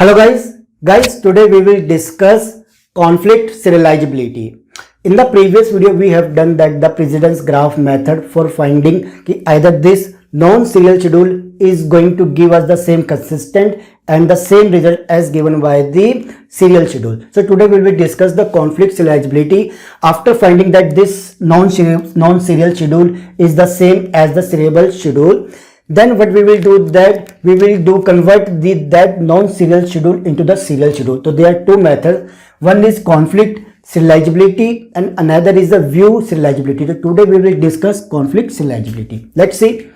Hello guys, today we will discuss conflict serializability. In the previous video we have done that the precedence graph method for finding either this non-serial schedule is going to give us the same consistent and the same result as given by the serial schedule. So today we will discuss the conflict serializability after finding that this non-serial schedule is the same as the serial schedule. Then what we will do that we will convert that non-serial schedule into the serial schedule. So there are two methods. One is conflict serializability and another is the view serializability. So today we will discuss conflict serializability. Let's see.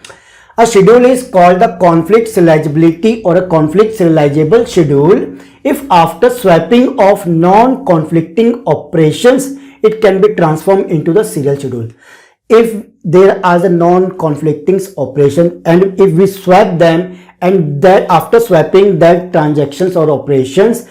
A schedule is called the conflict serializability or a conflict serializable schedule if after swapping of non-conflicting operations it can be transformed into the serial schedule. If there are the non-conflicting operation and if we swap them and that after swapping that transactions or operations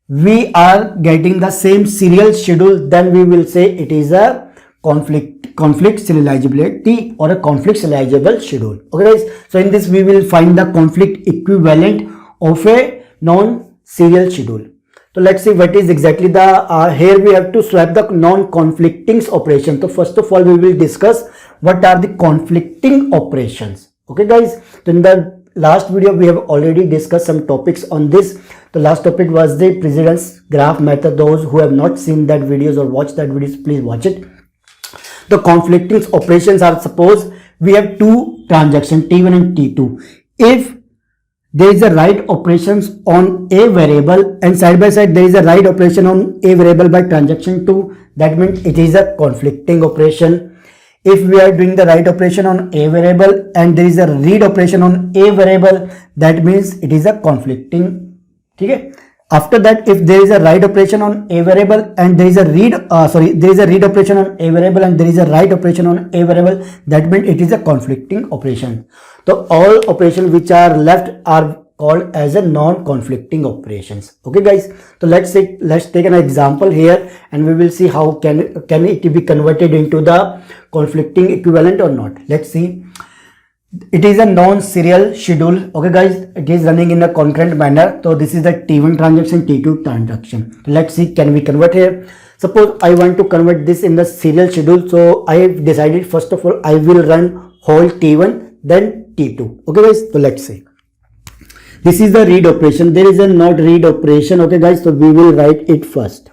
we are getting the same serial schedule, then we will say it is a conflict serializability or a conflict serializable schedule. Okay guys, so in this we will find the conflict equivalent of a non-serial schedule. So let's see what is exactly the here we have to swap the non-conflicting operation. So first of all we will discuss what are the conflicting operations. Okay guys, so in the last video we have already discussed some topics on this. The last topic was the precedence graph method. Those who have not seen that videos or watched that videos, please watch it. The conflicting operations are, suppose we have two transactions T1 and T2. If there is a write operations on a variable and side by side there is a write operation on a variable by transaction 2, that means it is a conflicting operation. If we are doing the write operation on a variable and there is a read operation on a variable, that means it is a conflicting. Okay. After that, if there is a write operation on a variable and there is a read operation on a variable and there is a write operation on a variable, that means it is a conflicting operation. So all operations which are left are called as a non-conflicting operations. Okay guys, so let's take an example here and we will see how can it be converted into the conflicting equivalent or not. Let's see. It is a non-serial schedule. Okay guys, it is running in a concurrent manner. So this is the T1 transaction, T2 transaction. Let's see, can we convert here? Suppose I want to convert this in the serial schedule. So I have decided first of all I will run whole T1 then T2. Okay guys, so let's see. This is the read operation. There is a not read operation. Okay guys, so we will write it first.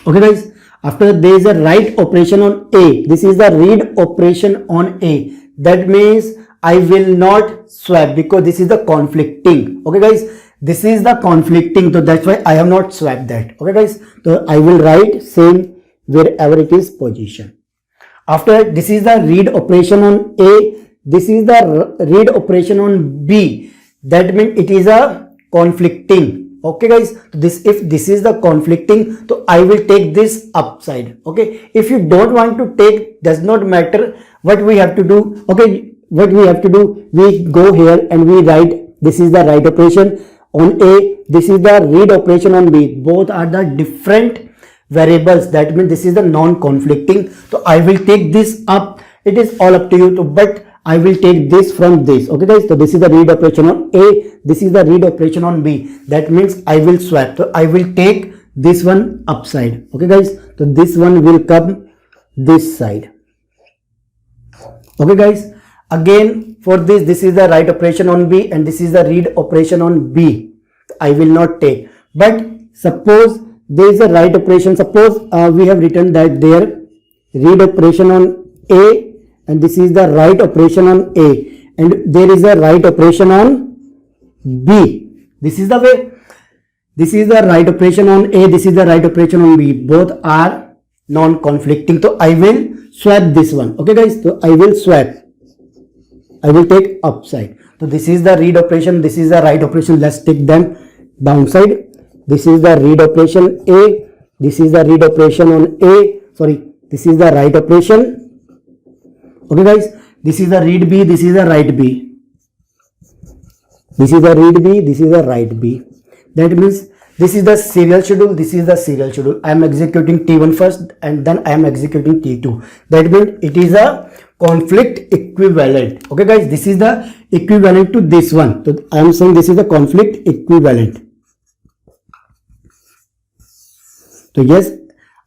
Okay guys, after there is a write operation on A. This is the read operation on A. That means I will not swap because this is the conflicting. Okay guys, this is the conflicting. So that's why I have not swapped that. Okay guys, so I will write same wherever it is position. After this is the read operation on A. This is the read operation on B. That means it is a conflicting. Okay guys, if this is the conflicting, so I will take this upside. Okay, if you don't want to take, does not matter. What we have to do, okay, what we have to do, we go here and we write this is the write operation on A, this is the read operation on B. Both are the different variables. That means this is the non-conflicting. So I will take this up. It is all up to you, but I will take this from this. Okay guys, so this is the read operation on A, this is the read operation on B. That means I will swap. So I will take this one upside. Okay guys, so this one will come this side. Okay guys, again for this is the write operation on B and this is the read operation on B. I will not take. But suppose there is a write operation. Suppose we have written that there read operation on A and this is the write operation on A and there is a write operation on B. This is the way. This is the write operation on A, this is the write operation on B. Both are non-conflicting. So I will swap this one. Okay guys, so I will swap. I will take upside. So this is the read operation, this is the write operation. Let's take them downside. This is the read operation A, this is the read operation on A. Sorry, this is the write operation. Okay guys, this is the read B, this is the write B. This is the read B, this is the write B. That means this is the serial schedule, this is the serial schedule. I am executing T1 first and then I am executing T2. That means it is a conflict equivalent. Okay guys, this is the equivalent to this one. So I am saying this is the conflict equivalent. So yes,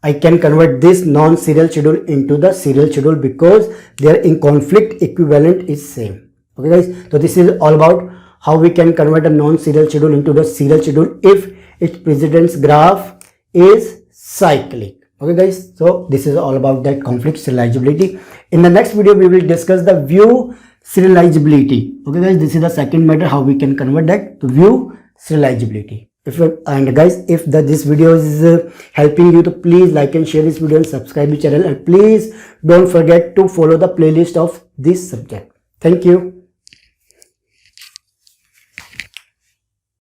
I can convert this non-serial schedule into the serial schedule because their in conflict equivalent is same. Okay guys, so this is all about how we can convert a non-serial schedule into the serial schedule if its precedence graph is cyclic. Okay guys, so this is all about that conflict serializability. In the next video, we will discuss the view serializability. Okay guys, this is the second matter, how we can convert that to view serializability. And guys, if this video is helping you, to please like and share this video and subscribe the channel, and please don't forget to follow the playlist of this subject. Thank you.